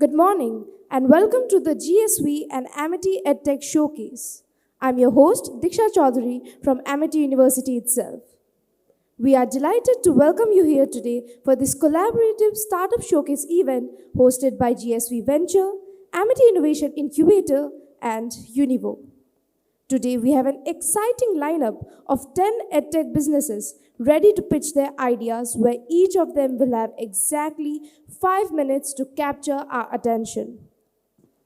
Good morning and welcome to the GSV and Amity EdTech Showcase. I'm your host Diksha Chaudhary from Amity University itself. We are delighted to welcome you here today for this collaborative Startup Showcase event hosted by GSV Venture, Amity Innovation Incubator, and Univo. Today we have an exciting lineup of 10 EdTech businesses ready to pitch their ideas where each of them will have exactly 5 minutes to capture our attention.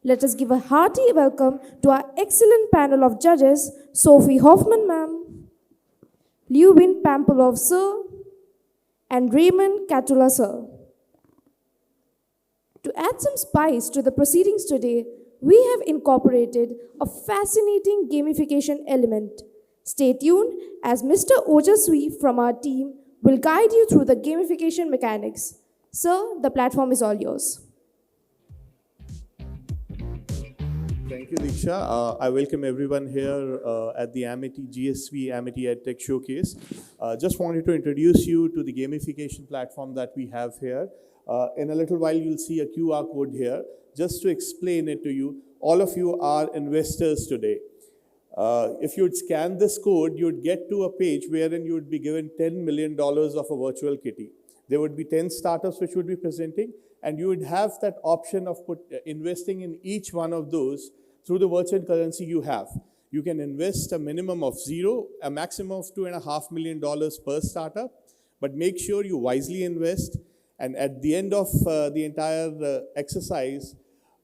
Let us give a hearty welcome to our excellent panel of judges, Sophie Hoffman ma'am, Liubin Pampolov sir, and Raymond Katula sir. To add some spice to the proceedings today, we have incorporated a fascinating gamification element. Stay tuned as Mr. Ojaswi from our team will guide you through the gamification mechanics. Sir, the platform is all yours. Thank you, Diksha. I welcome everyone here at the Amity GSV Amity EdTech Showcase. Just wanted to introduce you to the gamification platform that we have here. In a little while, you'll see a QR code here. Just to explain it to you, all of you are investors today. If you'd scan this code, you'd get to a page wherein you would be given $10 million of a virtual kitty. There would be 10 startups which would be presenting, and you would have that option of investing in each one of those through the virtual currency you have. You can invest a minimum of zero, a maximum of $2.5 million per startup, but make sure you wisely invest. And at the end of the entire exercise,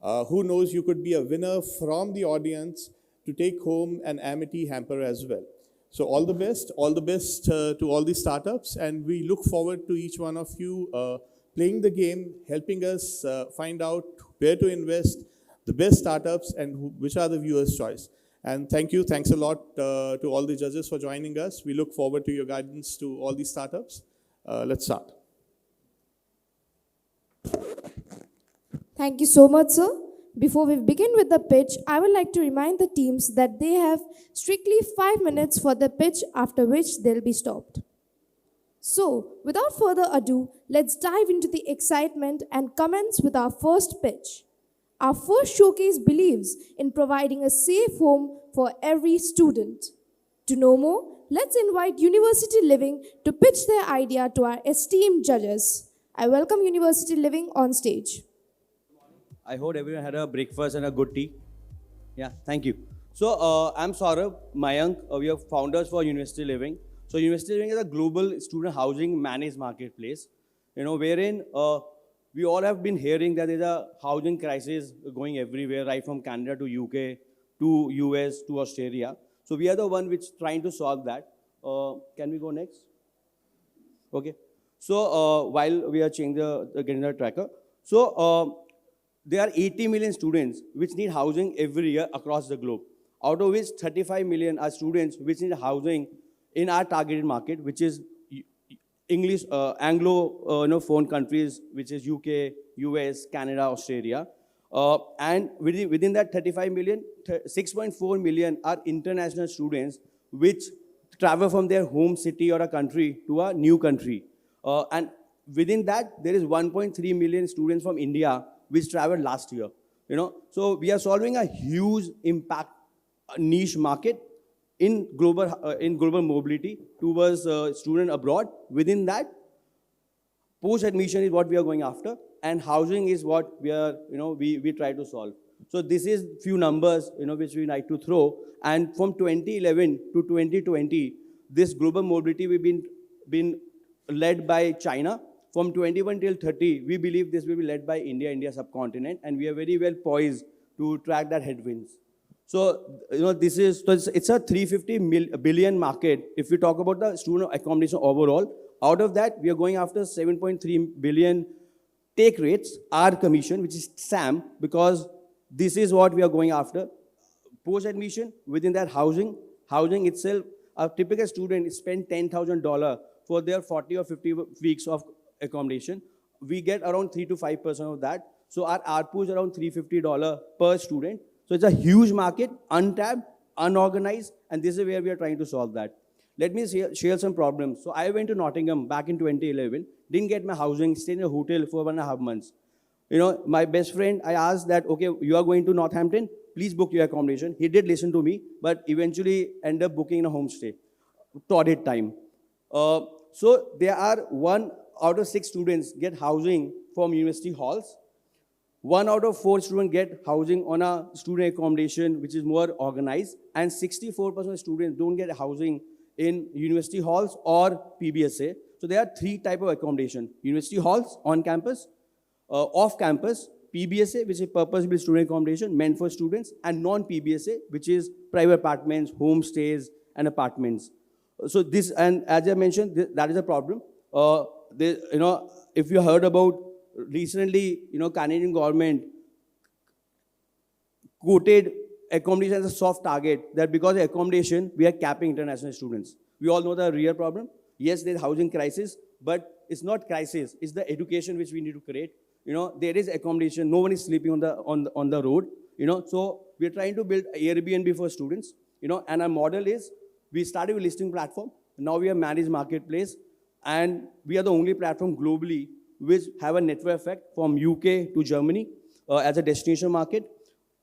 who knows, you could be a winner from the audience to take home an Amity hamper as well. So all the best to all the startups, and we look forward to each one of you playing the game, helping us find out where to invest, the best startups, and which are the viewers' choice. And thanks a lot to all the judges for joining us. We look forward to your guidance to all the startups. Let's start. Thank you so much, sir. Before we begin with the pitch, I would like to remind the teams that they have strictly 5 minutes for the pitch, after which they'll be stopped. So, without further ado, let's dive into the excitement and commence with our first pitch. Our first showcase believes in providing a safe home for every student. To know more, let's invite University Living to pitch their idea to our esteemed judges. I welcome University Living on stage. I hope everyone had a breakfast and a good tea. Yeah, thank you. So I'm Saurabh, Mayank. We are founders for University Living. So University Living is a global student housing managed marketplace, wherein we all have been hearing that there's a housing crisis going everywhere, right from Canada to UK, to US, to Australia. So we are the one which trying to solve that. Can we go next? Okay. So while we are changing getting the tracker, so there are 80 million students which need housing every year across the globe, out of which 35 million are students which need housing in our targeted market, which is English, Anglophone countries, which is UK, US, Canada, Australia. And within that 35 million, 6.4 million are international students which travel from their home city or a country to a new country. And within that, there is 1.3 million students from India which traveled last year. So we are solving a huge impact niche market in global mobility towards student abroad. Within that, post-admission is what we are going after, and housing is what we are, we try to solve. So this is few numbers, which we like to throw. And from 2011 to 2020, this global mobility we've been led by China. From 21 till 30, we believe this will be led by India subcontinent, and we are very well poised to track that headwinds. So, it's a 350 billion market. If we talk about the student accommodation overall, out of that, we are going after 7.3 billion take rates, our commission, which is SAM, because this is what we are going after. Post-admission, within that housing itself, a typical student spend $10,000 for their 40 or 50 weeks of accommodation. We get around 3 to 5% of that. So our ARPU is around $350 per student. So it's a huge market, untapped, unorganized, and this is where we are trying to solve that. Let me share some problems. So I went to Nottingham back in 2011, didn't get my housing, stayed in a hotel for 1.5 months. My best friend, I asked that, okay, you are going to Northampton, please book your accommodation. He did listen to me, but eventually ended up booking in a homestay. Torrid time. So there are 1 out of 6 students get housing from university halls. 1 out of 4 students get housing on a student accommodation, which is more organized, and 64% of students don't get housing in university halls or PBSA. So there are 3 types of accommodation: university halls on campus, off campus, PBSA, which is purpose-built student accommodation meant for students, and non-PBSA, which is private apartments, homestays, and apartments. So this, and as I mentioned, that is a problem. If you heard about recently, Canadian government quoted accommodation as a soft target, that because of accommodation, we are capping international students. We all know the real problem. Yes, there's housing crisis, but it's not crisis. It's the education which we need to create. There is accommodation. No one is sleeping on the road. So we're trying to build Airbnb for students. And our model is, we started with listing platform. Now we have managed marketplace, and we are the only platform globally which have a network effect from UK to Germany as a destination market.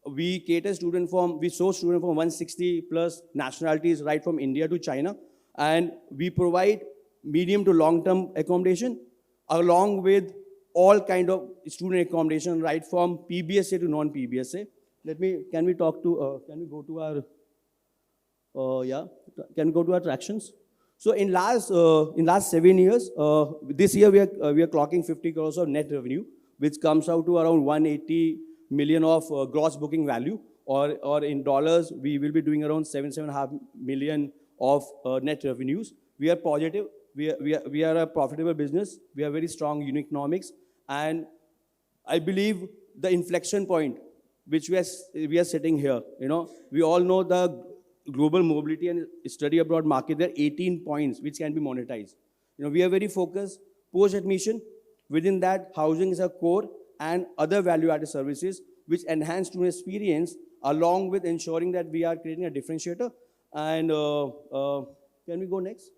We cater we source students from 160 plus nationalities, right from India to China. And we provide medium to long-term accommodation along with all kind of student accommodation, right from PBSA to non-PBSA. Can we go to our attractions? So in last 7 years, this year we are clocking 50 crores of net revenue, which comes out to around 180 million of gross booking value, or in dollars, we will be doing around 7.5 million of net revenues. We are positive. We are a profitable business. We have very strong unit economics, and I believe the inflection point which we are sitting here. We all know the global mobility and study abroad market. There are 18 points which can be monetized. We are very focused post-admission. Within that, housing is a core, and other value-added services which enhance student experience, along with ensuring that we are creating a differentiator. And can we go next?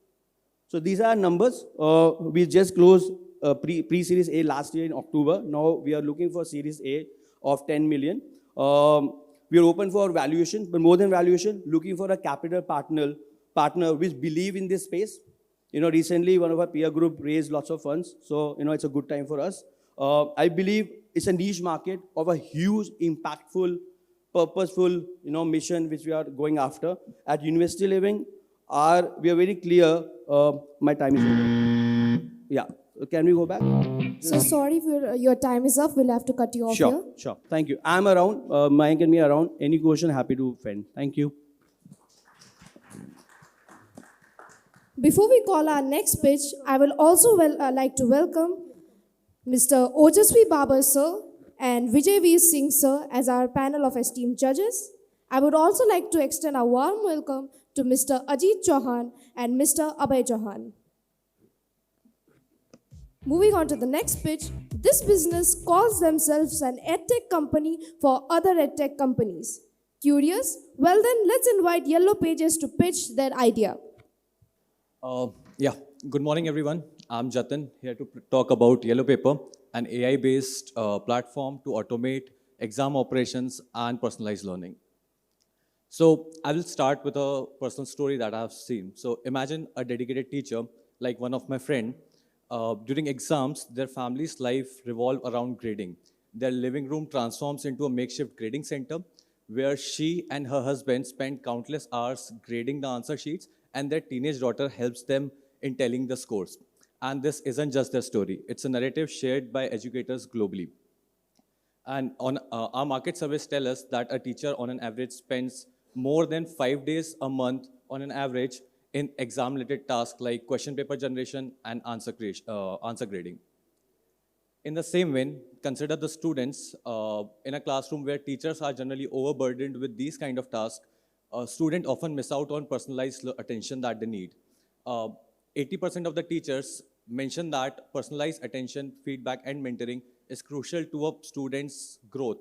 So these are numbers. We just closed pre-Series A last year in October. Now we are looking for Series A of 10 million. We are open for valuation, but more than valuation, looking for a capital partner which believe in this space. Recently one of our peer group raised lots of funds, so it's a good time for us. I believe it's a niche market of a huge, impactful, purposeful, mission which we are going after. At University Living, we are very clear. My time is over. Yeah, can we go back? So sorry if your time is up. We'll have to cut you off here. Sure. Thank you. I'm around. Mayank and me are around. Any question, happy to fend. Thank you. Before we call our next pitch, I will also like to welcome Mr. Ojasvi Babar sir and Vijay V. Singh sir as our panel of esteemed judges. I would also like to extend a warm welcome to Mr. Ajit Chauhan and Mr. Abhay Chauhan. Moving on to the next pitch, this business calls themselves an EdTech company for other EdTech companies. Curious? Well then, let's invite Yellow Pages to pitch their idea. Good morning everyone. I'm Jatin, here to talk about Yellow Paper, an AI-based platform to automate exam operations and personalized learning. So I will start with a personal story that I've seen. So imagine a dedicated teacher, like one of my friend. During exams, their family's life revolves around grading. Their living room transforms into a makeshift grading center where she and her husband spend countless hours grading the answer sheets, and their teenage daughter helps them in telling the scores. And this isn't just their story. It's a narrative shared by educators globally. And on our market surveys tell us that a teacher on an average spends more than 5 days a month on an average in exam-related tasks like question paper generation and answer grading. In the same vein, consider the students in a classroom where teachers are generally overburdened with these kind of tasks. Students often miss out on personalized attention that they need. 80% of the teachers mention that personalized attention, feedback, and mentoring is crucial to a student's growth.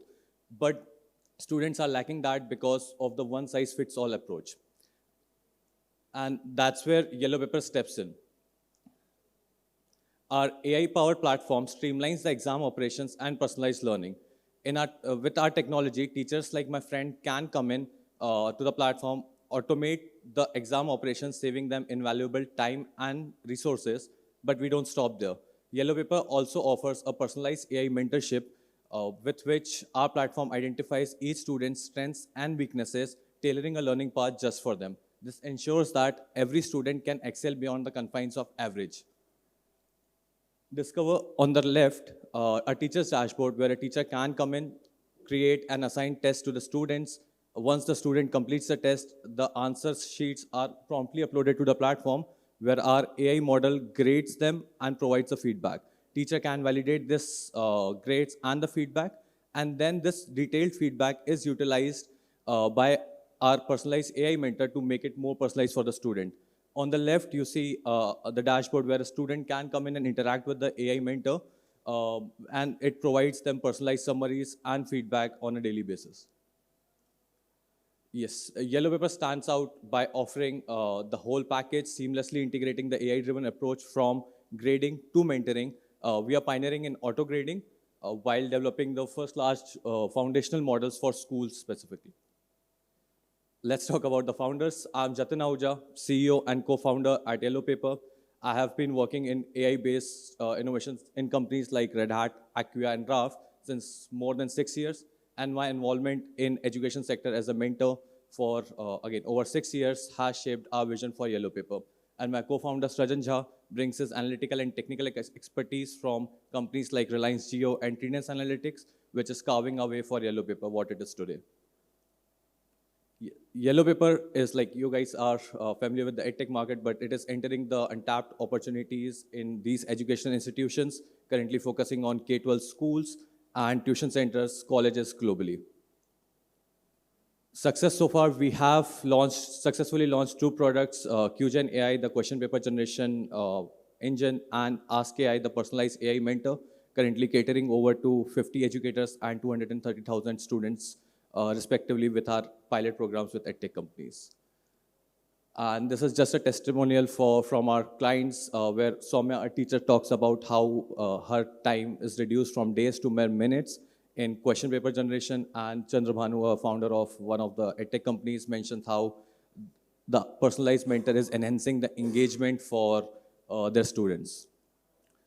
But students are lacking that because of the one-size-fits-all approach. And that's where Yellow Paper steps in. Our AI-powered platform streamlines the exam operations and personalized learning. With our technology, teachers like my friend can come in to the platform, automate the exam operations, saving them invaluable time and resources, but we don't stop there. Yellow Paper also offers a personalized AI mentorship with which our platform identifies each student's strengths and weaknesses, tailoring a learning path just for them. This ensures that every student can excel beyond the confines of average. Discover on the left a teacher's dashboard where a teacher can come in, create and assign tests to the students. Once the student completes the test, the answer sheets are promptly uploaded to the platform where our AI model grades them and provides the feedback. Teacher can validate this grades and the feedback, and then this detailed feedback is utilized by our personalized AI mentor to make it more personalized for the student. On the left, you see the dashboard where a student can come in and interact with the AI mentor, and it provides them personalized summaries and feedback on a daily basis. Yes, Yellow Paper stands out by offering the whole package, seamlessly integrating the AI-driven approach from grading to mentoring. We are pioneering in auto-grading while developing the first large foundational models for schools specifically. Let's talk about the founders. I'm Jatin Ahuja, CEO and co-founder at Yellow Paper. I have been working in AI-based innovations in companies like Red Hat, Acquia, and Graph since more than 6 years. And my involvement in education sector as a mentor for, again, over 6 years has shaped our vision for Yellow Paper. And my co-founder, Srajan Jha, brings his analytical and technical expertise from companies like Reliance Jio and Trinus Analytics, which is carving a way for Yellow Paper, what it is today. Yellow Paper is, like, you guys are familiar with the EdTech market, but it is entering the untapped opportunities in these educational institutions, currently focusing on K-12 schools and tuition centers, colleges globally. Success so far, we have successfully launched 2 products, QGen AI, the question paper generation engine, and Ask AI, the personalized AI mentor, currently catering over to 50 educators and 230,000 students, respectively, with our pilot programs with EdTech companies. And this is just a testimonial from our clients where Soumya, a teacher, talks about how her time is reduced from days to mere minutes in question paper generation, and Chandrabhanu, a founder of one of the EdTech companies, mentions how the personalized mentor is enhancing the engagement for their students.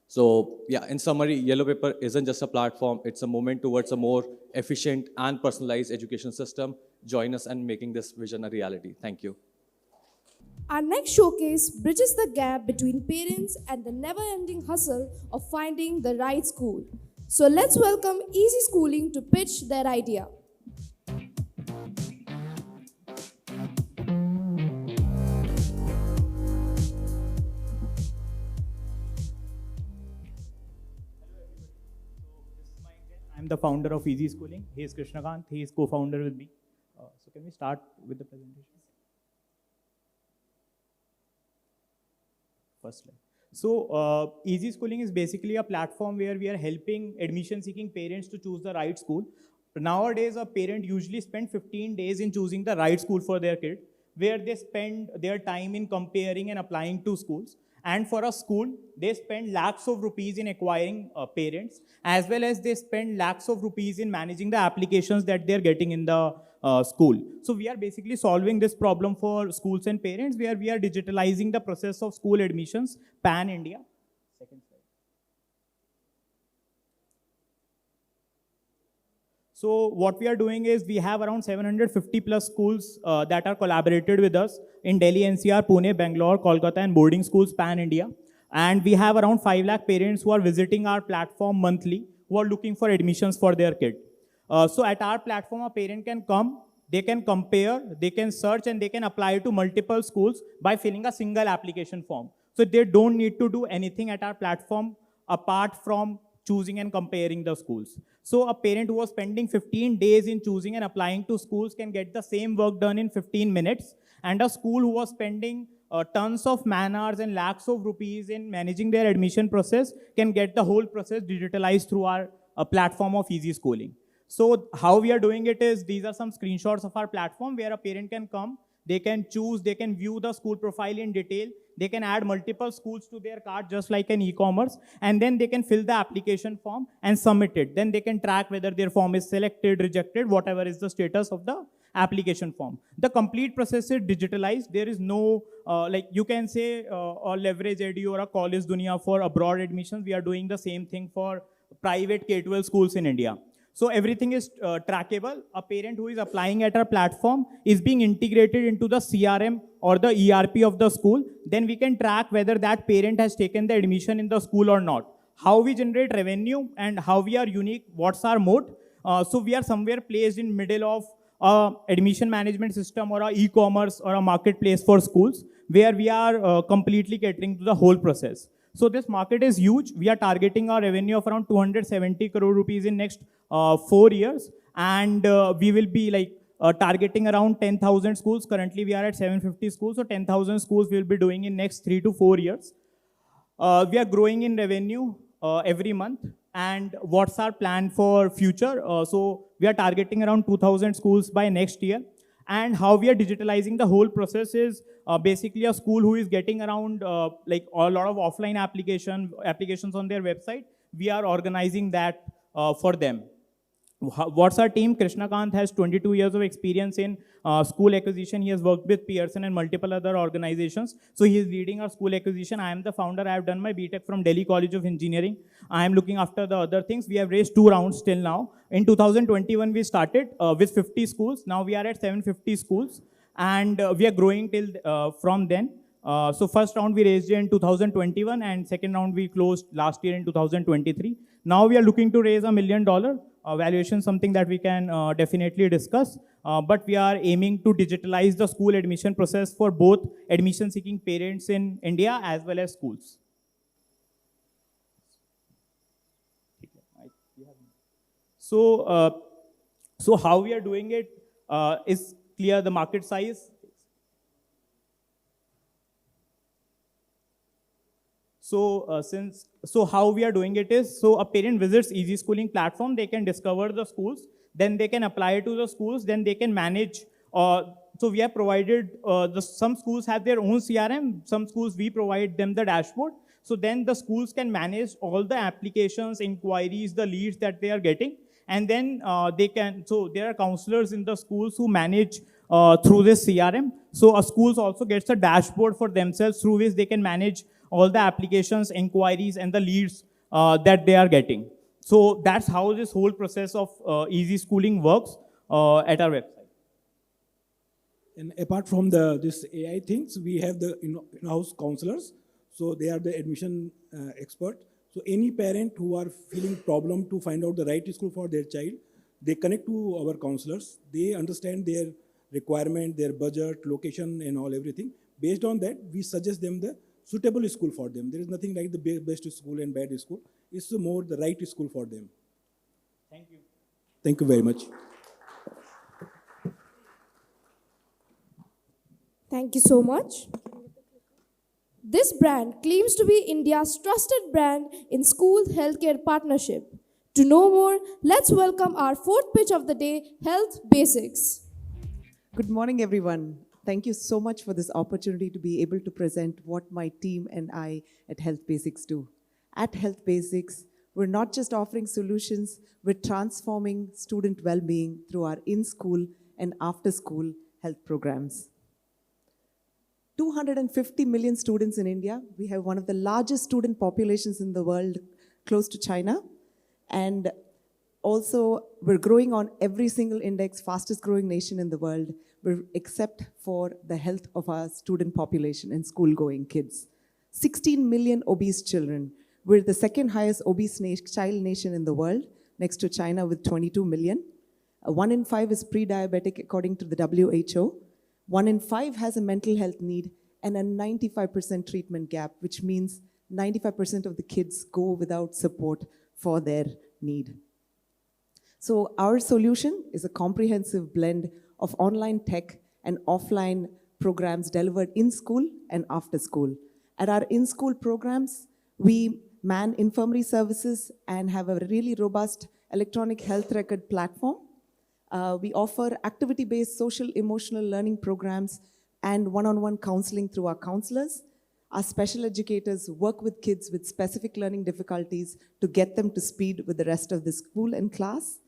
So yeah, in summary, Yellow Paper isn't just a platform, it's a movement towards a more efficient and personalized education system. Join us in making this vision a reality. Thank you. Our next showcase bridges the gap between parents and the never-ending hustle of finding the right school. So let's welcome Ezyschooling to pitch their idea. I'm the founder of Ezyschooling. He is Krishna. He is co-founder with me. So can we start with the presentation? First slide. So Ezyschooling is basically a platform where we are helping admission-seeking parents to choose the right school. Nowadays, a parent usually spends 15 days in choosing the right school for their kid, where they spend their time in comparing and applying to schools. And for a school, they spend lakhs of rupees in acquiring parents, as well as they spend lakhs of rupees in managing the applications that they're getting in the school. So we are basically solving this problem for schools and parents, where we are digitalizing the process of school admissions pan-India. Second slide. So what we are doing is we have around 750 plus schools that are collaborated with us in Delhi, NCR, Pune, Bangalore, Kolkata, and boarding schools pan-India. And we have around 5 lakh parents who are visiting our platform monthly, who are looking for admissions for their kid. So at our platform, a parent can come, they can compare, they can search, and they can apply to multiple schools by filling a single application form. So they don't need to do anything at our platform apart from choosing and comparing the schools. So a parent who was spending 15 days in choosing and applying to schools can get the same work done in 15 minutes. And a school who was spending tons of man hours and lakhs of rupees in managing their admission process can get the whole process digitalized through our platform of Ezyschooling. So how we are doing it is, these are some screenshots of our platform where a parent can come, They can choose, they can view the school profile in detail. They can add multiple schools to their cart just like an e-commerce, and then they can fill the application form and submit it. Then they can track whether their form is selected, rejected, whatever is the status of the application form. The complete process is digitalized. There is no, like you can say, a leverage edu or a college dunia for abroad admissions. We are doing the same thing for private K-12 schools in India. So everything is trackable. A parent who is applying at our platform is being integrated into the CRM or the ERP of the school. Then we can track whether that parent has taken the admission in the school or not. How we generate revenue and how we are unique, what's our moat. So we are somewhere placed in middle of admission management system or a e-commerce or a marketplace for schools where we are completely catering to the whole process. So this market is huge. We are targeting our revenue of around 270 crore rupees in next 4 years. And we will be like targeting around 10,000 schools. Currently, we are at 750 schools. So 10,000 schools we will be doing in next 3 to 4 years. We are growing in revenue every month. And what's our plan for future? So we are targeting around 2,000 schools by next year. And how we are digitalizing the whole process is basically a school who is getting around like a lot of offline applications on their website. We are organizing that for them. What's our team? Krishna has 22 years of experience in school acquisition. He has worked with Pearson and multiple other organizations. So he is leading our school acquisition. I am the founder. I have done my BTech from Delhi College of Engineering. I am looking after the other things. We have raised 2 rounds till now. In 2021, we started with 50 schools. Now we are at 750 schools. And we are growing till from then. So first round we raised in 2021 and second round we closed last year in 2023. Now we are looking to raise $1 million. Valuation, something that we can definitely discuss. But we are aiming to digitalize the school admission process for both admission seeking parents in India as well as schools. So, so how we are doing it is clear. The market size. So, so how we are doing it is, so a parent visits Ezyschooling platform, they can discover the schools, then they can apply to the schools, then they can manage. So we have provided, some schools have their own CRM, some schools we provide them the dashboard. So then the schools can manage all the applications, inquiries, the leads that they are getting. And then they can, so there are counselors in the schools who manage through this CRM. So a schools also gets a dashboard for themselves through which they can manage all the applications, inquiries, and the leads that they are getting. So that's how this whole process of Ezyschooling works at our website. And apart from this AI things, we have the in-house counselors. So they are the admission expert. So any parent who are feeling problem to find out the right school for their child, they connect to our counselors. They understand their requirement, their budget, location, and all everything. Based on that, we suggest them the suitable school for them. There is nothing like the best school and bad school. It's more the right school for them. Thank you. Thank you very much. Thank you so much. This brand claims to be India's trusted brand in school healthcare partnership. To know more, let's welcome our fourth pitch of the day, Health Basics. Good morning, everyone. Thank you so much for this opportunity to be able to present what my team and I at Health Basics do. At Health Basics, we're not just offering solutions, we're transforming student well-being through our in-school and after-school health programs. 250 million students in India. We have one of the largest student populations in the world, close to China. And also, we're growing on every single index, fastest growing nation in the world, except for the health of our student population and school-going kids. 16 million obese children. We're the second highest obese child nation in the world, next to China with 22 million. 1 in 5 is pre-diabetic according to the WHO. 1 in 5 has a mental health need and a 95% treatment gap, which means 95% of the kids go without support for their need. So our solution is a comprehensive blend of online tech and offline programs delivered in school and after school. At our in-school programs, we man infirmary services and have a really robust electronic health record platform. We offer activity-based social emotional learning programs and one-on-one counseling through our counselors. Our special educators work with kids with specific learning difficulties to get them to speed with the rest of the school and class.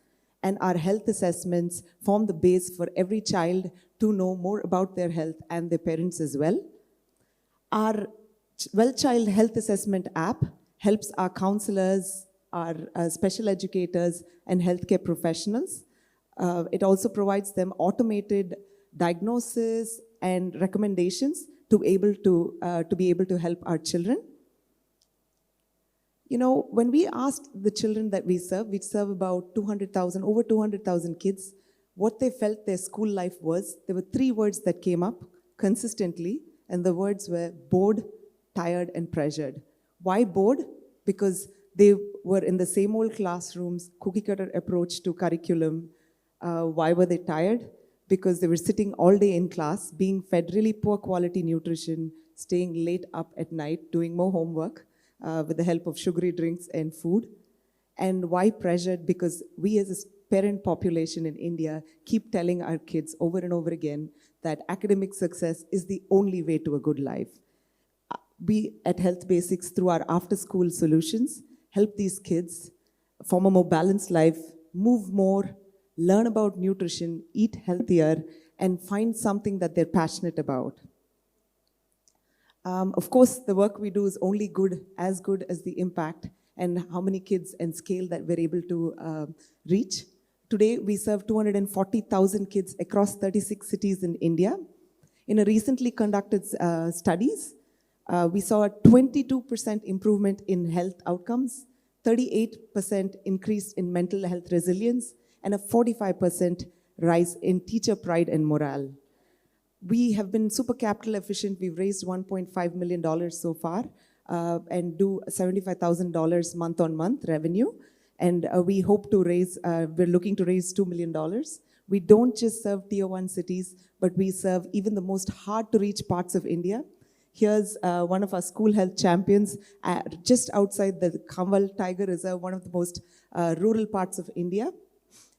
And our health assessments form the base for every child to know more about their health and their parents as well. Our Well Child Health Assessment app helps our counselors, our special educators, and healthcare professionals. It also provides them automated diagnosis and recommendations to be able to help our children. You know, when we asked the children that we serve about over 200,000 kids, what they felt their school life was. There were 3 words that came up consistently, and the words were bored, tired, and pressured. Why bored? Because they were in the same old classrooms, cookie-cutter approach to curriculum. Why were they tired? Because they were sitting all day in class, being fed really poor quality nutrition, staying late up at night, doing more homework with the help of sugary drinks and food. And why pressured? Because we as a parent population in India keep telling our kids over and over again that academic success is the only way to a good life. We at Health Basics, through our after-school solutions, help these kids form a more balanced life, move more, learn about nutrition, eat healthier, and find something that they're passionate about. Of course, the work we do is only good as the impact and how many kids and scale that we're able to reach. Today, we serve 240,000 kids across 36 cities in India. In a recently conducted studies, we saw a 22% improvement in health outcomes, 38% increase in mental health resilience, and a 45% rise in teacher pride and morale. We have been super capital efficient. We've raised $1.5 million so far and do $75,000 month on month revenue. And we hope to raise, we're looking to raise $2 million. We don't just serve tier 1 cities, but we serve even the most hard to reach parts of India. Here's one of our school health champions just outside the Kamval Tiger Reserve, one of the most rural parts of India.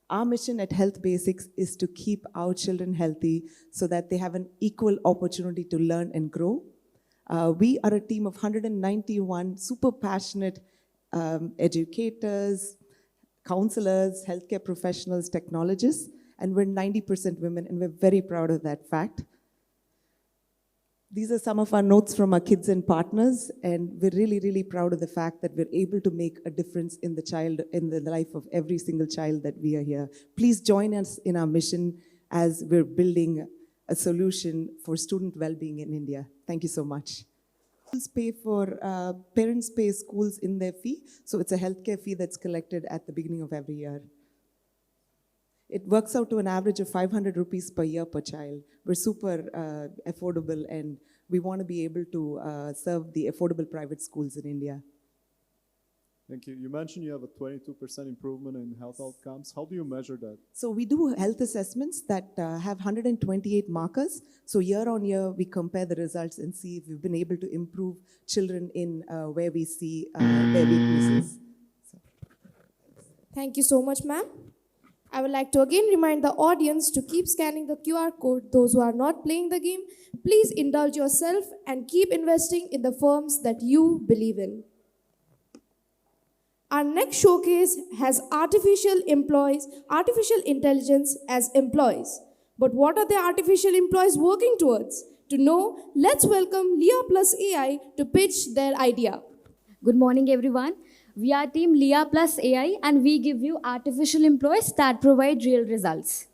Our mission at Health Basics is to keep our children healthy so that they have an equal opportunity to learn and grow. We are a team of 191 super passionate educators, counselors, healthcare professionals, technologists, and we're 90% women, and we're very proud of that fact. These are some of our notes from our kids and partners, and we're really, really proud of the fact that we're able to make a difference in the life of every single child that we are here. Please join us in our mission as we're building a solution for student well-being in India. Thank you so much. Parents pay schools in their fee, so it's a healthcare fee that's collected at the beginning of every year. It works out to an average of 500 rupees per year per child. We're super affordable, and we want to be able to serve the affordable private schools in India. Thank you. You mentioned you have a 22% improvement in health outcomes. How do you measure that? So we do health assessments that have 128 markers. So year on year, we compare the results and see if we've been able to improve children in where we see their weaknesses. So. Thank you so much, ma'am. I would like to again remind the audience to keep scanning the QR code. Those who are not playing the game, please indulge yourself and keep investing in the firms that you believe in. Our next showcase has artificial intelligence as employees. But what are the artificial employees working towards? To know, let's welcome LiaPlus.AI to pitch their idea. Good morning, everyone. We are team LiaPlus.AI, and we give you artificial employees that provide real results.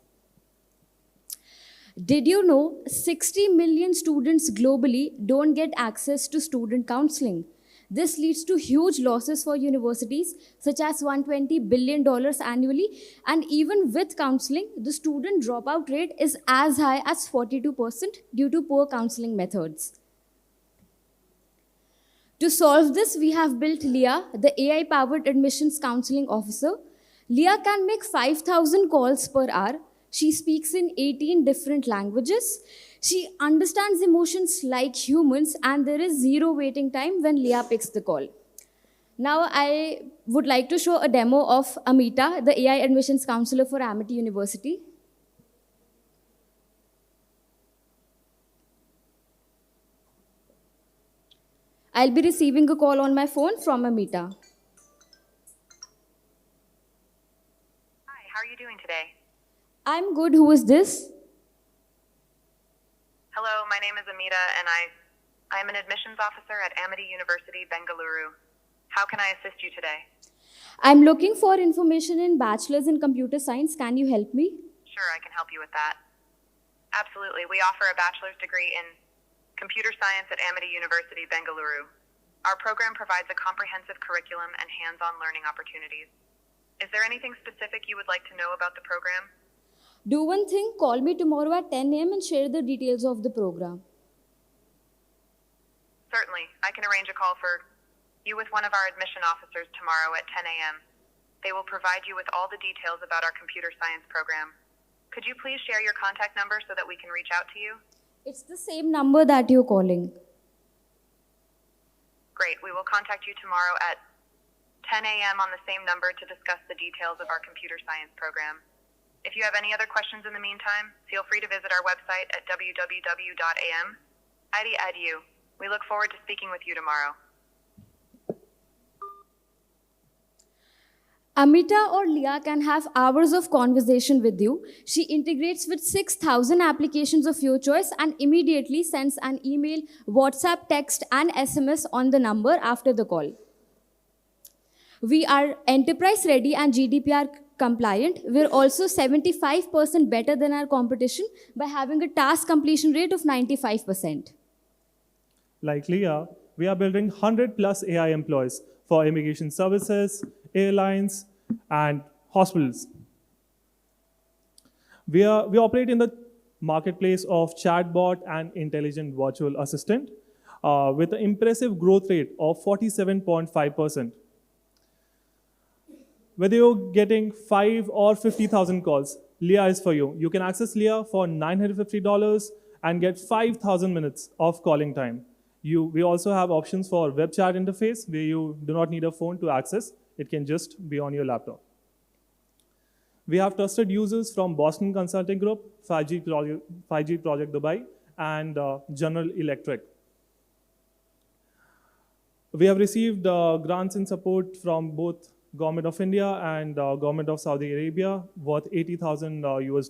Did you know 60 million students globally don't get access to student counseling? This leads to huge losses for universities, such as $120 billion annually, and even with counseling, the student dropout rate is as high as 42% due to poor counseling methods. To solve this, we have built Lia, the AI-powered admissions counseling officer. Lia can make 5,000 calls per hour. She speaks in 18 different languages. She understands emotions like humans, and there is zero waiting time when Lia picks the call. Now, I would like to show a demo of Amity, the AI admissions counselor for Amity University. I'll be receiving a call on my phone from Amita. Hi, how are you doing today? I'm good. Who is this? Hello, my name is Amita and I am an admissions officer at Amity University, Bengaluru. How can I assist you today? I'm looking for information in bachelor's in computer science. Can you help me? Sure, I can help you with that. Absolutely. We offer a bachelor's degree in computer science at Amity University, Bengaluru. Our program provides a comprehensive curriculum and hands-on learning opportunities. Is there anything specific you would like to know about the program? Do one thing, call me tomorrow at 10 a.m. and share the details of the program. Certainly. I can arrange a call for you with one of our admission officers tomorrow at 10 a.m. They will provide you with all the details about our computer science program. Could you please share your contact number so that we can reach out to you? It's the same number that you're calling. Great. We will contact you tomorrow at 10 a.m. on the same number to discuss the details of our computer science program. If you have any other questions in the meantime, feel free to visit our website at www.am.edu. We look forward to speaking with you tomorrow. Amita or Leah can have hours of conversation with you. She integrates with 6,000 applications of your choice and immediately sends an email, WhatsApp, text, and SMS on the number after the call. We are enterprise ready and GDPR compliant. We're also 75% better than our competition by having a task completion rate of 95%. Like Leah, we are building 100+ AI employees for immigration services, airlines, and hospitals. We operate in the marketplace of chatbot and intelligent virtual assistant with an impressive growth rate of 47.5%. Whether you're getting 5 or 50,000 calls, Leah is for you. You can access Leah for $950 and get 5,000 minutes of calling time. We also have options for web chat interface where you do not need a phone to access. It can just be on your laptop. We have trusted users from Boston Consulting Group, 5G Project Dubai, and General Electric. We have received grants and support from both Government of India and Government of Saudi Arabia worth $80,000 US.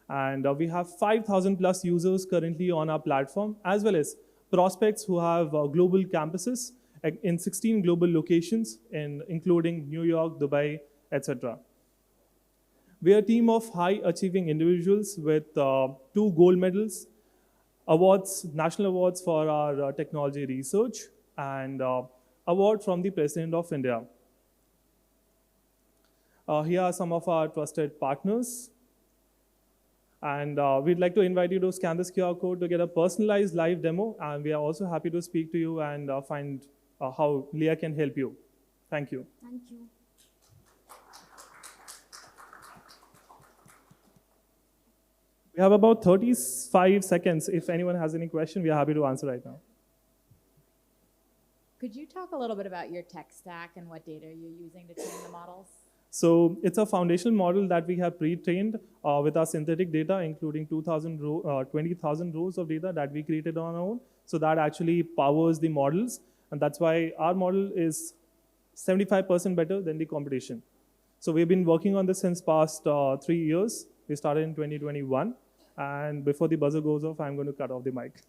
And we have 5,000+ users currently on our platform, as well as prospects who have global campuses in 16 global locations, including New York, Dubai, etc. We are a team of high-achieving individuals with 2 gold medals, national awards for our technology research, and award from the President of India. Here are some of our trusted partners. And we'd like to invite you to scan this QR code to get a personalized live demo. And we are also happy to speak to you and find how Leah can help you. Thank you. Thank you. We have about 35 seconds. If anyone has any question, we are happy to answer right now. Could you talk a little bit about your tech stack and what data you're using to train the models? So it's a foundational model that we have pre-trained with our synthetic data, including 20,000 rows of data that we created on our own. So that actually powers the models. And that's why our model is 75% better than the competition. So we've been working on this since past 3 years. We started in 2021. And before the buzzer goes off, I'm going to cut off the mic.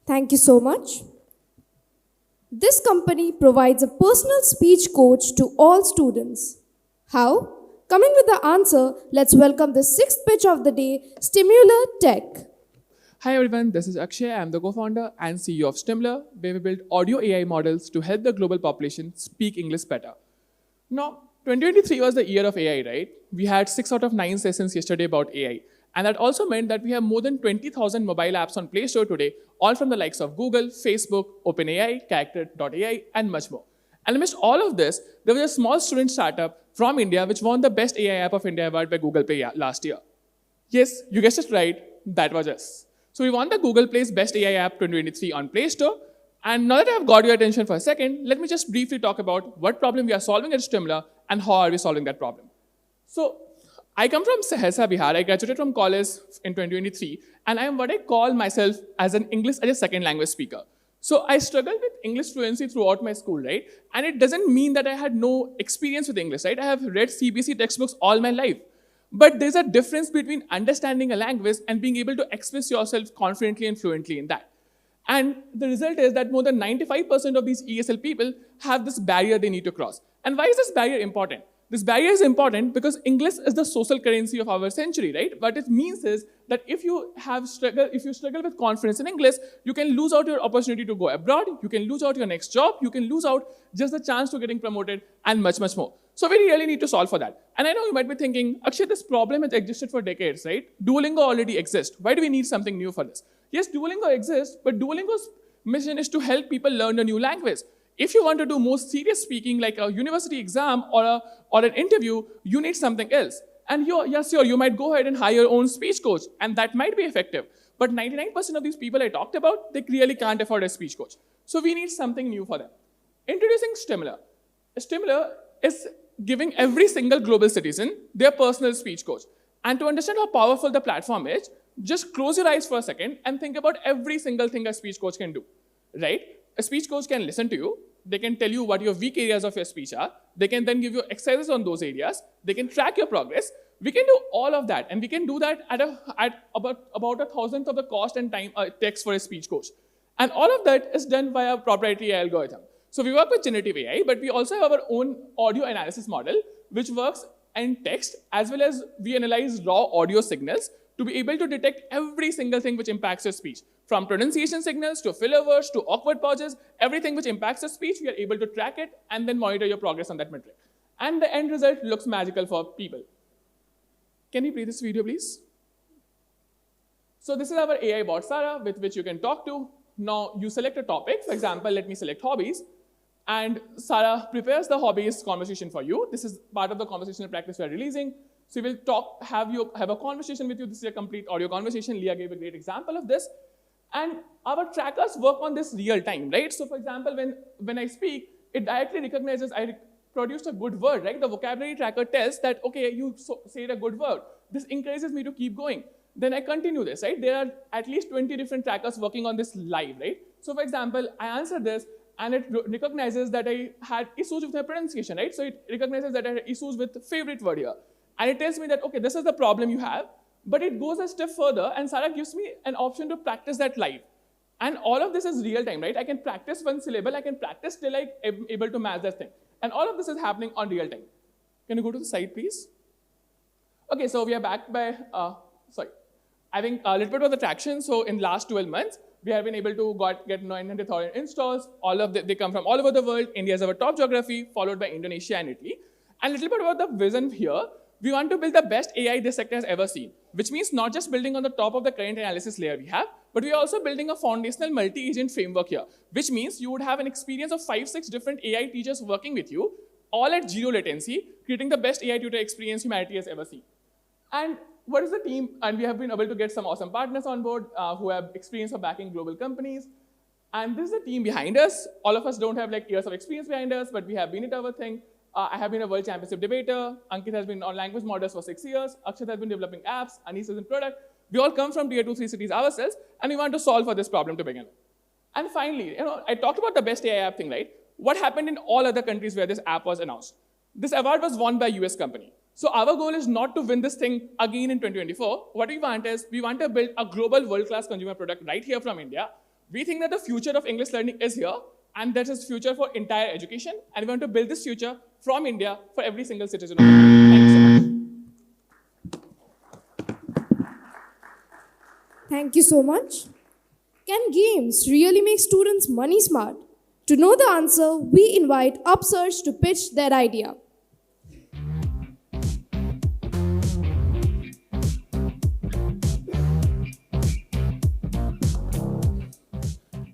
Thank you so much. This company provides a personal speech coach to all students. How? Coming with the answer, let's welcome the 6th pitch of the day, Stimuler Tech. Hi everyone, this is Akshay. I'm the co-founder and CEO of Stimuler, where we build audio AI models to help the global population speak English better. Now, 2023 was the year of AI, right? We had 6 out of 9 sessions yesterday about AI. And that also meant that we have more than 20,000 mobile apps on Play Store today, all from the likes of Google, Facebook, OpenAI, Character.ai, and much more. And amidst all of this, there was a small student startup from India which won the Best AI App of India award by Google Play last year. Yes, you guessed it right, that was us. So we won the Google Play's Best AI App 2023 on Play Store. And now that I've got your attention for a second, let me just briefly talk about what problem we are solving at Stimuler and how are we solving that problem. So I come from Saharsa, Bihar. I graduated from college in 2023, and I am what I call myself as an English as a second language speaker. So I struggled with English fluency throughout my school, right? And it doesn't mean that I had no experience with English, right? I have read CBSE textbooks all my life. But there's a difference between understanding a language and being able to express yourself confidently and fluently in that. And the result is that more than 95% of these ESL people have this barrier they need to cross. And why is this barrier important? This barrier is important because English is the social currency of our century, right? What it means is that if you struggle with confidence in English, you can lose out your opportunity to go abroad, you can lose out your next job, you can lose out just the chance to getting promoted, and much, much more. So we really need to solve for that. And I know you might be thinking, Akshay, this problem has existed for decades, right? Duolingo already exists. Why do we need something new for this? Yes, Duolingo exists, but Duolingo's mission is to help people learn a new language. If you want to do more serious speaking, like a university exam or an interview, you need something else. And you might go ahead and hire your own speech coach, and that might be effective. But 99% of these people I talked about, they really can't afford a speech coach. So we need something new for them. Introducing Stimuler. Stimuler is giving every single global citizen their personal speech coach. And to understand how powerful the platform is, just close your eyes for a second and think about every single thing a speech coach can do, right? A speech coach can listen to you. They can tell you what your weak areas of your speech are. They can then give you exercises on those areas. They can track your progress. We can do all of that, and we can do that at about 1,000th of the cost and time it takes for a speech coach. And all of that is done via proprietary AI algorithm. So we work with generative AI, but we also have our own audio analysis model, which works in text, as well as we analyze raw audio signals to be able to detect every single thing which impacts your speech. From pronunciation signals to filler words to awkward pauses, everything which impacts your speech, we are able to track it and then monitor your progress on that metric. And the end result looks magical for people. Can we play this video, please? So this is our AI bot, Sarah, with which you can talk to. Now you select a topic. For example, let me select hobbies. And Sarah prepares the hobbies conversation for you. This is part of the conversational practice we are releasing. So we will have a conversation with you. This is a complete audio conversation. Leah gave a great example of this. And our trackers work on this real time, right? So for example, when I speak, it directly recognizes I produced a good word, right? The vocabulary tracker tells that, okay, you said a good word. This encourages me to keep going. Then I continue this, right? There are at least 20 different trackers working on this live, right? So for example, I answered this, and it recognizes that I had issues with my pronunciation, right? So it recognizes that I had issues with the favorite word here. And it tells me that, okay, this is the problem you have. But it goes a step further, and Sarah gives me an option to practice that live. And all of this is real time, right? I can practice one syllable, I can practice till I'm able to match that thing. And all of this is happening on real time. Can you go to the site, please? Okay, so we are back by, having a little bit of the traction. So in last 12 months, we have been able to get 900,000 installs. All of they come from all over the world. India is our top geography, followed by Indonesia and Italy. And a little bit about the vision here. We want to build the best AI this sector has ever seen, which means not just building on the top of the current analysis layer we have, but we are also building a foundational multi-agent framework here, which means you would have an experience of 5-6 different AI teachers working with you, all at zero latency, creating the best AI tutor experience humanity has ever seen. And what is the team? And we have been able to get some awesome partners on board who have experience of backing global companies. And this is the team behind us. All of us don't have like years of experience behind us, but we have been at our thing. I have been a world championship debater. Ankit has been on language models for 6 years. Akshay has been developing apps. Anis is in product. We all come from tier 2, 3 cities ourselves, and we want to solve for this problem to begin with. And finally, I talked about the best AI app thing, right? What happened in all other countries where this app was announced? This award was won by a US company. So our goal is not to win this thing again in 2024. What we want is, we want to build a global world-class consumer product right here from India. We think that the future of English learning is here, and that is future for entire education. And we want to build this future from India for every single citizen of India. Thank you so much. Thank you so much. Can games really make students money smart? To know the answer, we invite Upsurge to pitch their idea.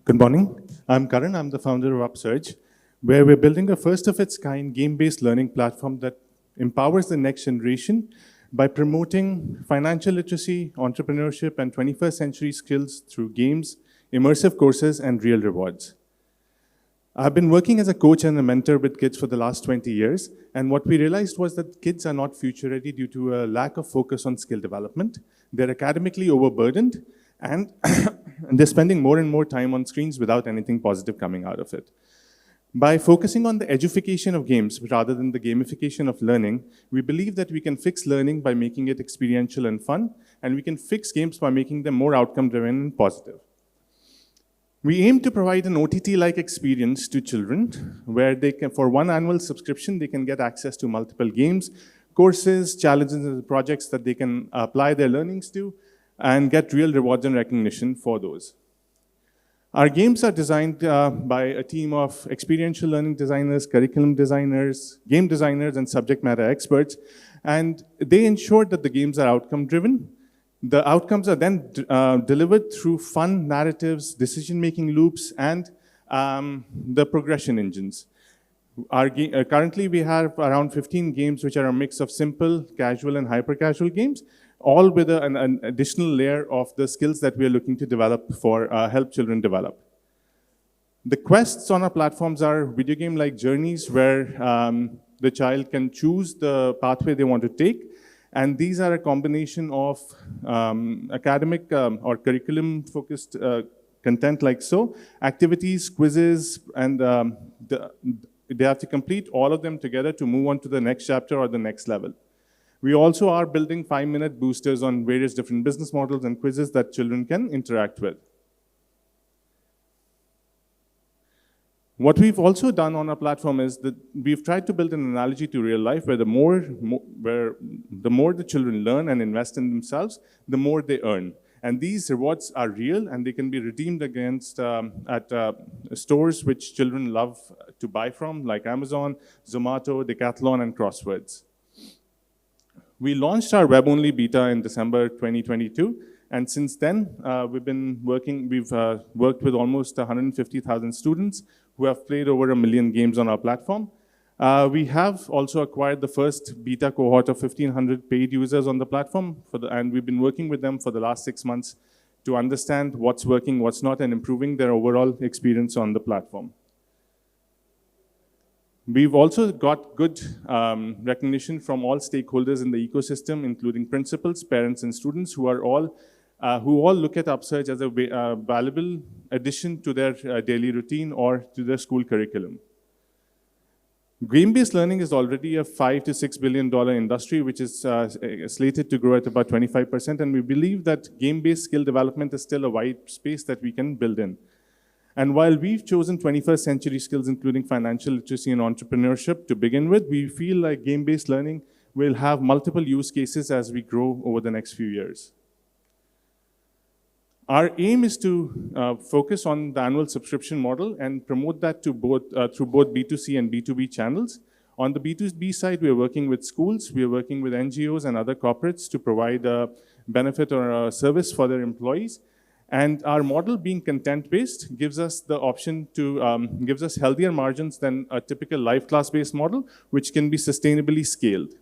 Good morning. I'm Karan. I'm the founder of Upsurge, where we're building a first-of-its-kind game-based learning platform that empowers the next generation by promoting financial literacy, entrepreneurship, and 21st century skills through games, immersive courses, and real rewards. I've been working as a coach and a mentor with kids for the last 20 years, and what we realized was that kids are not future ready due to a lack of focus on skill development. They're academically overburdened, and they're spending more and more time on screens without anything positive coming out of it. By focusing on the education of games rather than the gamification of learning, we believe that we can fix learning by making it experiential and fun, and we can fix games by making them more outcome-driven and positive. We aim to provide an OTT-like experience to children where they can, for one annual subscription, they can get access to multiple games, courses, challenges, and projects that they can apply their learnings to and get real rewards and recognition for those. Our games are designed by a team of experiential learning designers, curriculum designers, game designers, and subject matter experts, and they ensure that the games are outcome-driven. The outcomes are then delivered through fun narratives, decision-making loops, and the progression engines. Currently, we have around 15 games which are a mix of simple, casual, and hyper-casual games, all with an additional layer of the skills that we are looking to develop for help children develop. The quests on our platforms are video game-like journeys where the child can choose the pathway they want to take. And these are a combination of academic or curriculum-focused content like so, activities, quizzes, and they have to complete all of them together to move on to the next chapter or the next level. We also are building 5-minute boosters on various different business models and quizzes that children can interact with. What we've also done on our platform is that we've tried to build an analogy to real life where the more the children learn and invest in themselves, the more they earn. And these rewards are real and they can be redeemed against at stores which children love to buy from, like Amazon, Zomato, Decathlon, and Crosswords. We launched our web-only beta in December 2022. And since then, we've worked with almost 150,000 students who have played over 1 million games on our platform. We have also acquired the first beta cohort of 1,500 paid users on the platform, and we've been working with them for the last 6 months to understand what's working, what's not, and improving their overall experience on the platform. We've also got good recognition from all stakeholders in the ecosystem, including principals, parents, and students who all look at Upsurge as a valuable addition to their daily routine or to their school curriculum. Game-based learning is already a $5 to $6 billion industry, which is slated to grow at about 25%, and we believe that game-based skill development is still a wide space that we can build in. And while we've chosen 21st century skills, including financial literacy and entrepreneurship to begin with, we feel like game-based learning will have multiple use cases as we grow over the next few years. Our aim is to focus on the annual subscription model and promote that to through both B2C and B2B channels. On the B2B side, we are working with schools, we are working with NGOs and other corporates to provide a benefit or a service for their employees. And our model being content-based gives us the option to, gives us healthier margins than a typical live class-based model, which can be sustainably scaled.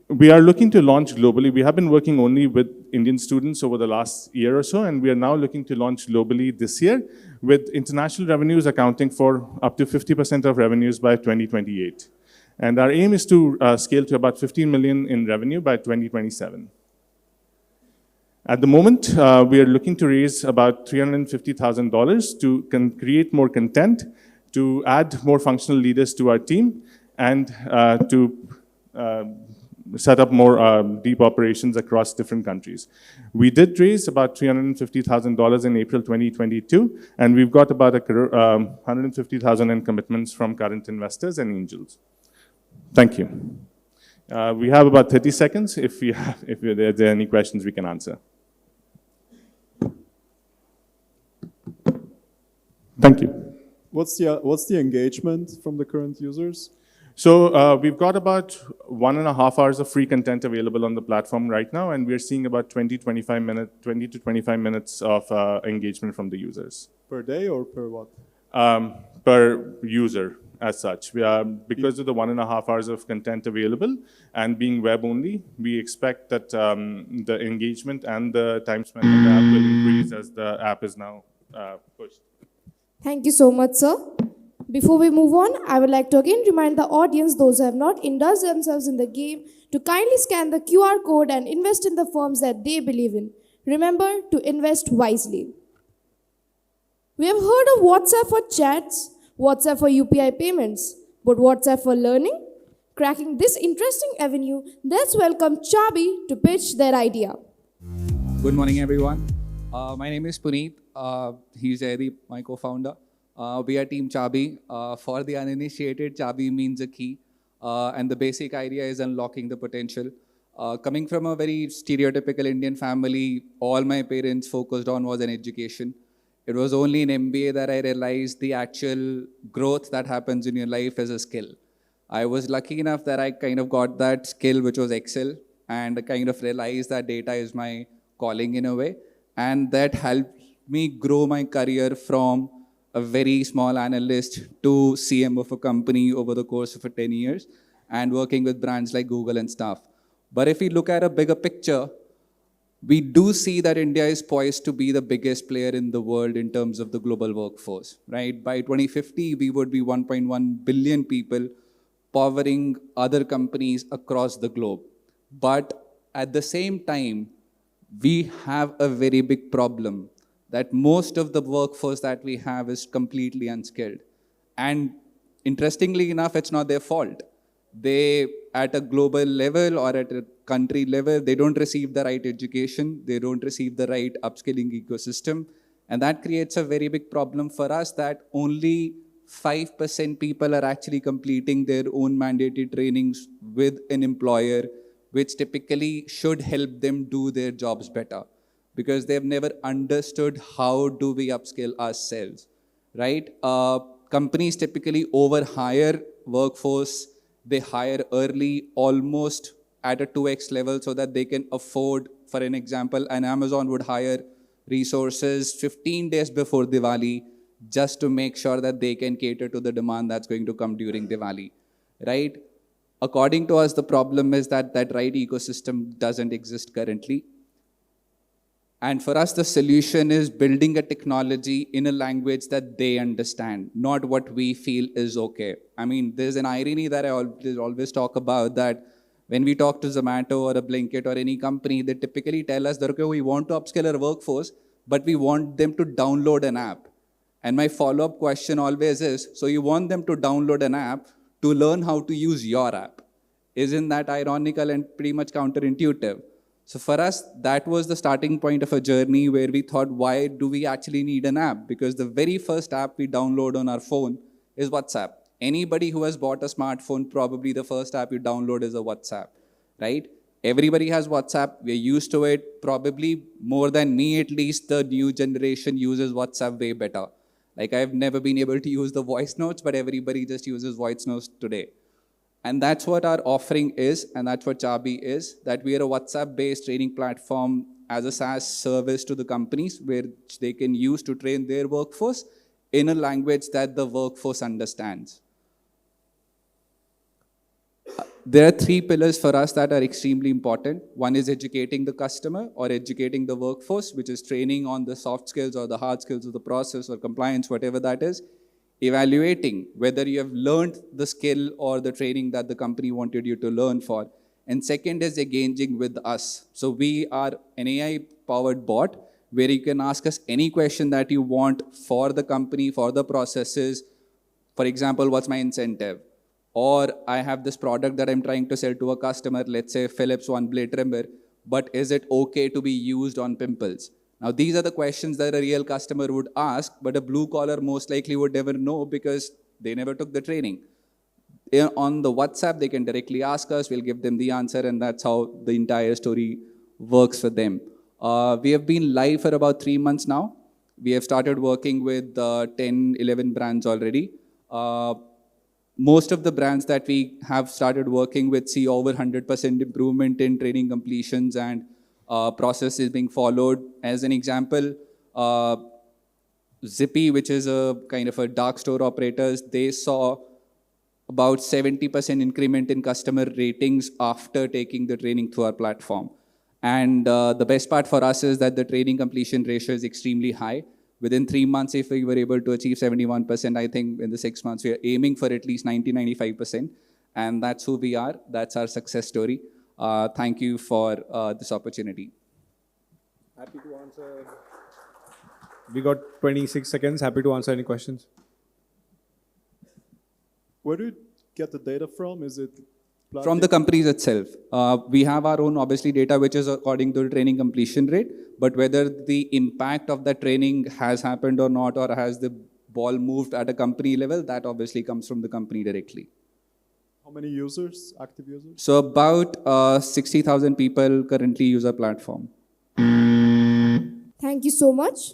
We are looking to launch globally. We have been working only with Indian students over the last year or so, and we are now looking to launch globally this year, with international revenues accounting for up to 50% of revenues by 2028. And our aim is to scale to about 15 million in revenue by 2027. At the moment, we are looking to raise about $350,000 to create more content, to add more functional leaders to our team, and to set up more deep operations across different countries. We did raise about $350,000 in April 2022, and we've got about $150,000 in commitments from current investors and angels. Thank you. We have about 30 seconds. If there are any questions, we can answer. Thank you. What's the engagement from the current users? So we've got about 1.5 hours of free content available on the platform right now, and we're seeing about 20 to 25 minutes of engagement from the users. Per day or per what? Per user as such. Because of the 1.5 hours of content available and being web only, we expect that the engagement and the time spent on the app will increase as the app is now pushed. Thank you so much, sir. Before we move on, I would like to again remind the audience, those who have not indulged themselves in the game, to kindly scan the QR code and invest in the firms that they believe in. Remember to invest wisely. We have heard of WhatsApp for chats, WhatsApp for UPI payments, but WhatsApp for learning? Cracking this interesting avenue, let's welcome Chabi to pitch their idea. Good morning, everyone. My name is Puneet. He's Jaideep, my co-founder. We are Team Chabi. For the uninitiated, Chabi means a key. And the basic idea is unlocking the potential. Coming from a very stereotypical Indian family, all my parents focused on was an education. It was only in MBA that I realized the actual growth that happens in your life as a skill. I was lucky enough that I kind of got that skill, which was Excel, and I kind of realized that data is my calling in a way. And that helped me grow my career from a very small analyst to CM of a company over the course of 10 years and working with brands like Google and stuff. But if we look at a bigger picture, we do see that India is poised to be the biggest player in the world in terms of the global workforce, right? By 2050, we would be 1.1 billion people powering other companies across the globe. But at the same time, we have a very big problem that most of the workforce that we have is completely unskilled. And interestingly enough, it's not their fault. They, at a global level or at a country level, they don't receive the right education, they don't receive the right upskilling ecosystem. And that creates a very big problem for us that only 5% people are actually completing their own mandated trainings with an employer, which typically should help them do their jobs better, because they've never understood how do we upskill ourselves, right? Companies typically overhire workforce. They hire early, almost at a 2x level so that they can afford, for an example, an Amazon would hire resources 15 days before Diwali just to make sure that they can cater to the demand that's going to come during Diwali, right? According to us, the problem is that that right ecosystem doesn't exist currently. And for us, the solution is building a technology in a language that they understand, not what we feel is okay. I mean, there's an irony that I always talk about, that when we talk to Zomato or a Blinkit or any company, they typically tell us that, okay, we want to upskill our workforce, but we want them to download an app. And my follow-up question always is, so you want them to download an app to learn how to use your app? Isn't that ironical and pretty much counterintuitive? So for us, that was the starting point of a journey where we thought, why do we actually need an app? Because the very first app we download on our phone is WhatsApp. Anybody who has bought a smartphone, probably the first app you download is a WhatsApp, right? Everybody has WhatsApp. We're used to it. Probably more than me, at least, the new generation uses WhatsApp way better. Like, I've never been able to use the voice notes, but everybody just uses voice notes today. And that's what our offering is, and that's what Chabi is, that we are a WhatsApp-based training platform as a SaaS service to the companies, which they can use to train their workforce in a language that the workforce understands. There are 3 pillars for us that are extremely important. One is educating the customer or educating the workforce, which is training on the soft skills or the hard skills of the process or compliance, whatever that is. Evaluating whether you have learned the skill or the training that the company wanted you to learn for. And second is engaging with us. So we are an AI-powered bot where you can ask us any question that you want for the company, for the processes. For example, what's my incentive? Or I have this product that I'm trying to sell to a customer, let's say Philips One Blade Trimmer, but is it okay to be used on pimples? Now, these are the questions that a real customer would ask, but a blue collar most likely would never know because they never took the training. On the WhatsApp, they can directly ask us, we'll give them the answer, and that's how the entire story works for them. We have been live for about 3 months now. We have started working with 10, 11 brands already. Most of the brands that we have started working with see over 100% improvement in training completions and process is being followed. As an example, Zippy, which is a kind of a dark store operators, they saw about 70% increment in customer ratings after taking the training through our platform. And the best part for us is that the training completion ratio is extremely high, Within 3 months, if we were able to achieve 71%, I think in the 6 months, we are aiming for at least 90-95%. And that's who we are. That's our success story. Thank you for this opportunity. Happy to answer. We got 26 seconds. Happy to answer any questions. Where do you get the data from? Is it From the companies itself. We have our own, obviously, data, which is according to the training completion rate. But whether the impact of that training has happened or not, or has the ball moved at a company level, that obviously comes from the company directly. How many users, active users? So about 60,000 people currently use our platform. Thank you so much.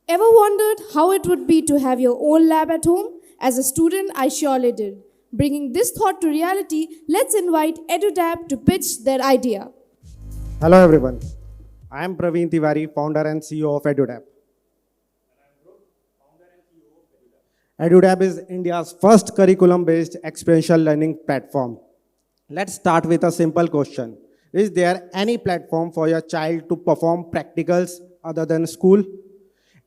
Ever wondered how it would be to have your own lab at home? As a student, I surely did. Bringing this thought to reality, let's invite Edudap to pitch their idea. Hello everyone. I am Praveen Tiwari, founder and CEO of Edudap. Edudap is India's first curriculum-based experiential learning platform. Let's start with a simple question. Is there any platform for your child to perform practicals other than school?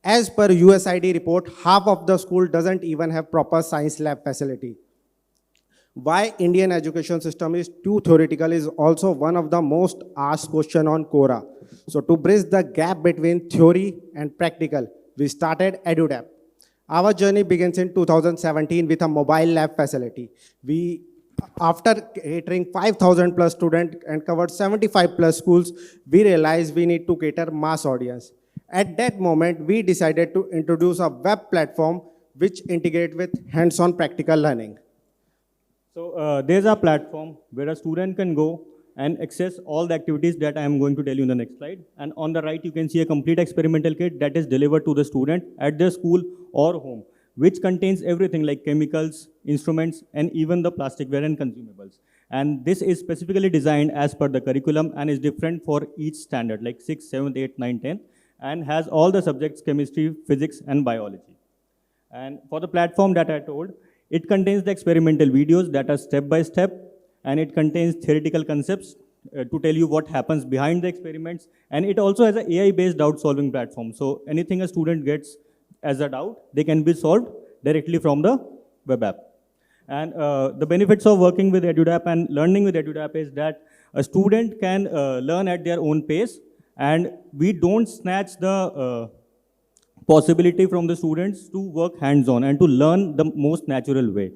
As per USID report, half of the school doesn't even have proper science lab facility. Why Indian education system is too theoretical is also one of the most asked question on Quora. So to bridge the gap between theory and practical, we started Edudap. Our journey begins in 2017 with a mobile lab facility. After catering 5,000 plus students and covered 75 plus schools, we realized we need to cater mass audience. At that moment, we decided to introduce a web platform which integrates with hands-on practical learning. So there's a platform where a student can go and access all the activities that I am going to tell you in the next slide. And on the right, you can see a complete experimental kit that is delivered to the student at their school or home, which contains everything like chemicals, instruments, and even the plasticware and consumables. And this is specifically designed as per the curriculum and is different for each standard, like 6th, 7th, 8th, 9th, 10th, and has all the subjects, chemistry, physics, and biology. And for the platform that I told, it contains the experimental videos that are step-by-step, and it contains theoretical concepts to tell you what happens behind the experiments. And it also has an AI-based doubt-solving platform. So anything a student gets as a doubt, they can be solved directly from the web app. And the benefits of working with Edudap and learning with Edudap is that a student can learn at their own pace, and we don't snatch the possibility from the students to work hands-on and to learn the most natural way.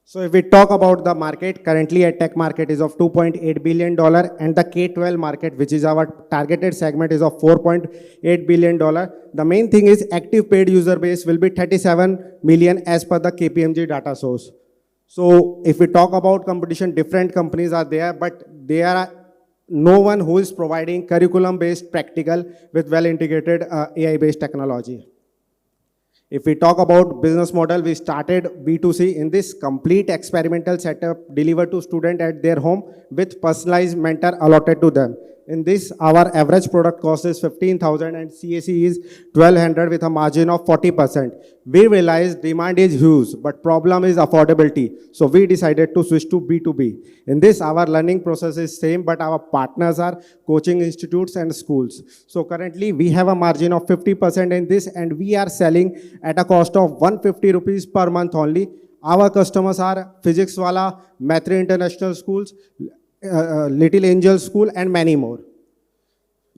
So if we talk about the market, currently EdTech market is of $2.8 billion and the K-12 market, which is our targeted segment, is of $4.8 billion. The main thing is active paid user base will be 37 million as per the KPMG data source. So if we talk about competition, different companies are there, but there are no one who is providing curriculum-based practical with well-integrated AI-based technology. If we talk about business model, we started B2C in this complete experimental setup delivered to students at their home with personalized mentor allotted to them. In this, our average product cost is 15,000 and CAC is 1,200 with a margin of 40%. We realized demand is huge, but problem is affordability. So we decided to switch to B2B. In this, our learning process is same, but our partners are coaching institutes and schools. So currently, we have a margin of 50% in this, and we are selling at a cost of 150 rupees per month only. Our customers are Physics Wala, Maitri International Schools, Little Angel School, and many more.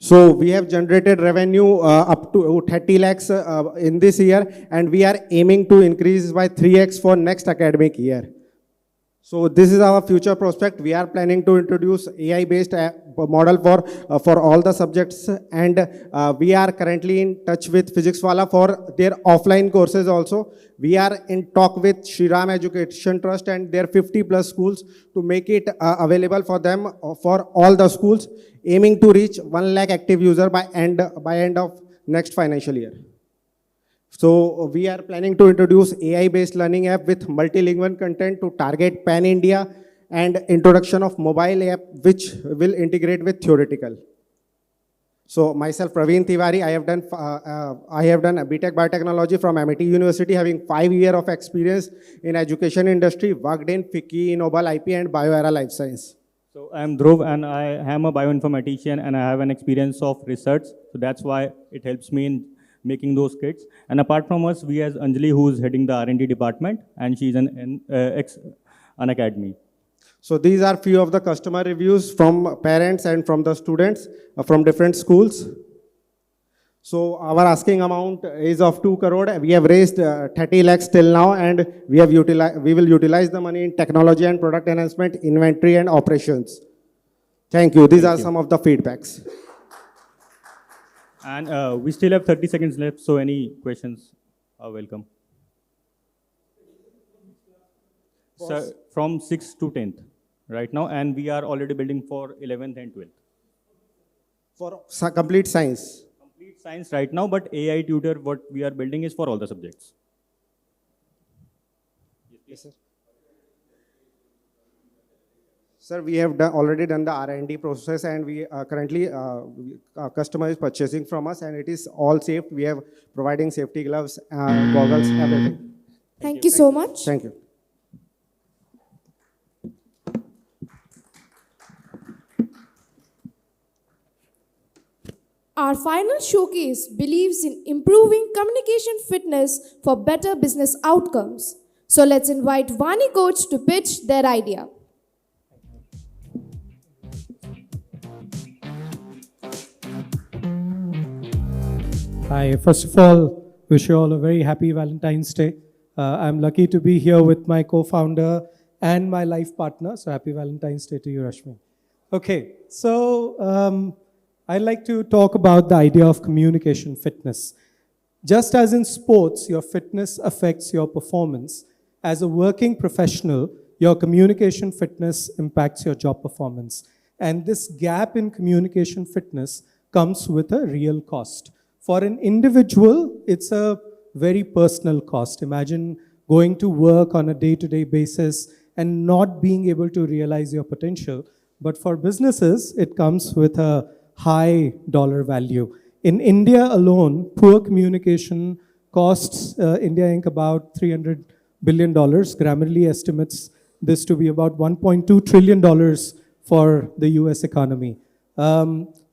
So we have generated revenue up to 30 lakhs in this year, and we are aiming to increase by 3x for next academic year. So this is our future prospect. We are planning to introduce AI-based model for all the subjects, and we are currently in touch with Physics Wala for their offline courses also. We are in talk with Shriram Education Trust and their 50 plus schools to make it available for them for all the schools, aiming to reach 1 lakh active user by end of next financial year. So we are planning to introduce AI-based learning app with multilingual content to target pan-India and introduction of mobile app which will integrate with theoretical. So myself, Praveen Tiwari, I have done a BTech Biotechnology from Amity University, having 5 years of experience in education industry, worked in FICCI, Noble IP, and BioEra Life Science. So I'm Dhruv, and I am a bioinformatician, and I have an experience of research. So that's why it helps me in making those kits. And apart from us, we has Anjali, who's heading the R&D department, and she's an academy. So these are few of the customer reviews from parents and from the students from different schools. So our asking amount is of 2 crore. We have raised 30 lakhs till now, and we will utilize the money in technology and product enhancement, inventory and operations. Thank you. These are some of the feedbacks. And we still have 30 seconds left, so any questions are welcome. So from 6th to 10th right now, and we are already building for 11th and 12th. For complete science. Complete science right now, but AI tutor, what we are building is for all the subjects. Yes, sir. Sir, we have already done the R&D process, and we currently customer is purchasing from us, and it is all safe. We have providing safety gloves, goggles, everything. Thank you so much. Thank you. Our final showcase believes in improving communication fitness for better business outcomes. So let's invite Vani coach to pitch their idea. Hi, first of all, wish you all a very happy Valentine's Day. I'm lucky to be here with my co-founder and my life partner. So happy Valentine's Day to you, Rashmi. Okay, so I'd like to talk about the idea of communication fitness. Just as in sports, your fitness affects your performance. As a working professional, your communication fitness impacts your job performance. And this gap in communication fitness comes with a real cost. For an individual, it's a very personal cost. Imagine going to work on a day-to-day basis and not being able to realize your potential. But for businesses, it comes with a high dollar value. In India alone, poor communication costs India Inc. about $300 billion. Grammarly estimates this to be about $1.2 trillion for the US economy.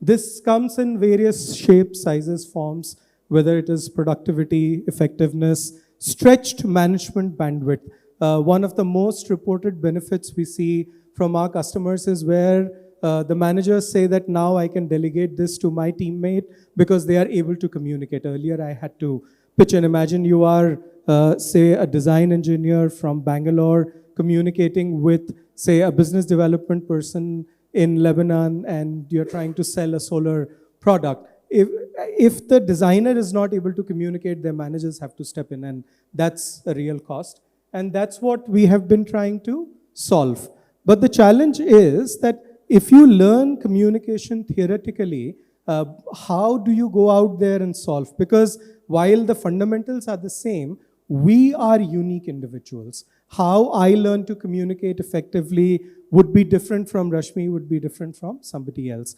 This comes in various shapes, sizes, forms, whether it is productivity, effectiveness, stretched management bandwidth. One of the most reported benefits we see from our customers is where the managers say that now I can delegate this to my teammate because they are able to communicate. Earlier I had to pitch and imagine you are, say, a design engineer from Bangalore communicating with, say, a business development person in Lebanon, and you're trying to sell a solar product. If the designer is not able to communicate, their managers have to step in, and that's a real cost. And that's what we have been trying to solve. But the challenge is that if you learn communication theoretically, how do you go out there and solve? Because while the fundamentals are the same, we are unique individuals. How I learn to communicate effectively would be different from Rashmi, would be different from somebody else.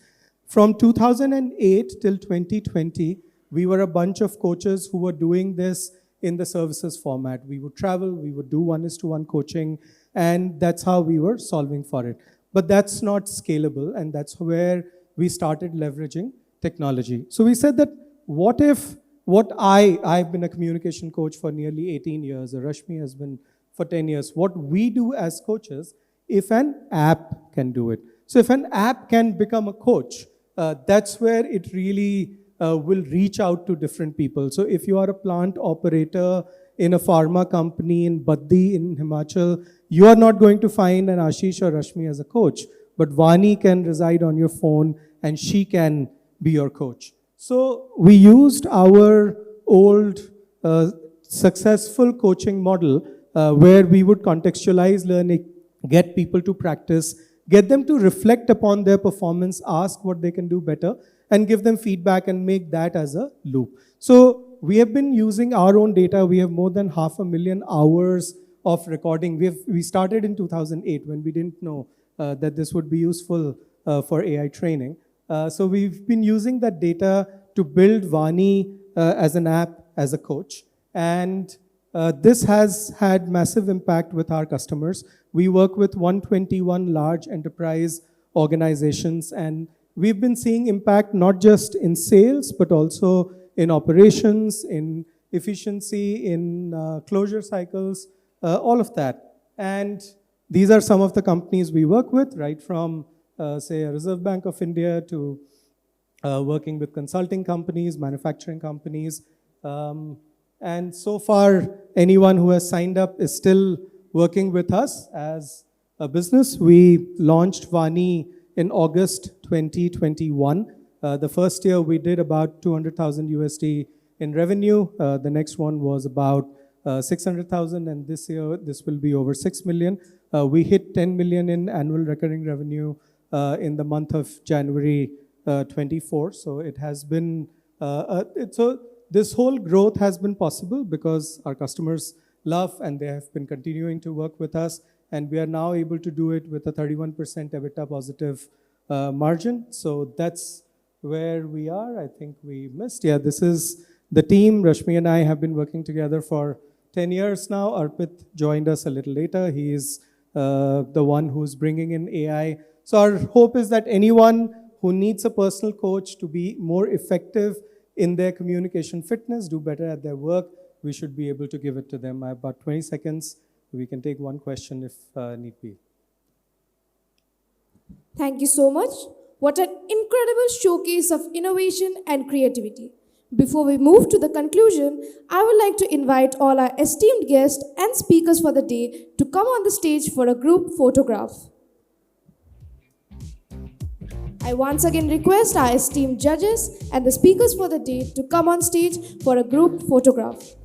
From 2008 till 2020, we were a bunch of coaches who were doing this in the services format. We would travel, we would do one-to-one coaching, and that's how we were solving for it. But that's not scalable, and that's where we started leveraging technology. So we said that what if I've been a communication coach for nearly 18 years, or Rashmi has been for 10 years, what we do as coaches, if an app can do it. So if an app can become a coach, that's where it really will reach out to different people. So if you are a plant operator in a pharma company in Baddi in Himachal, you are not going to find an Ashish or Rashmi as a coach, but Vani can reside on your phone and she can be your coach. So we used our old successful coaching model where we would contextualize learning, get people to practice, get them to reflect upon their performance, ask what they can do better, and give them feedback and make that as a loop. So we have been using our own data. We have more than 500,000 hours of recording. We started in 2008 when we didn't know that this would be useful for AI training. So we've been using that data to build Vani as an app, as a coach. And this has had massive impact with our customers. We work with 121 large enterprise organizations. And we've been seeing impact not just in sales, but also in operations, in efficiency, in closure cycles, all of that. And these are some of the companies we work with, right from, say, a Reserve Bank of India to working with consulting companies, manufacturing companies. And so far, anyone who has signed up is still working with us as a business. We launched Vani in August 2021. The first year we did about 200,000 USD in revenue. The next one was about 600,000, and this year this will be over 6 million. We hit 10 million in annual recurring revenue in the month of January 24. So it has been, this whole growth has been possible because our customers love and they have been continuing to work with us. And we are now able to do it with a 31% EBITDA positive margin. So that's where we are. I think we missed. Yeah, this is the team. Rashmi and I have been working together for 10 years now. Arpit joined us a little later. He is the one who's bringing in AI. So our hope is that anyone who needs a personal coach to be more effective in their communication fitness, do better at their work, we should be able to give it to them. I have about 20 seconds. We can take one question if need be. Thank you so much. What an incredible showcase of innovation and creativity. Before we move to the conclusion, I would like to invite all our esteemed guests and speakers for the day to come on the stage for a group photograph. I once again request our esteemed judges and the speakers for the day to come on stage for a group photograph.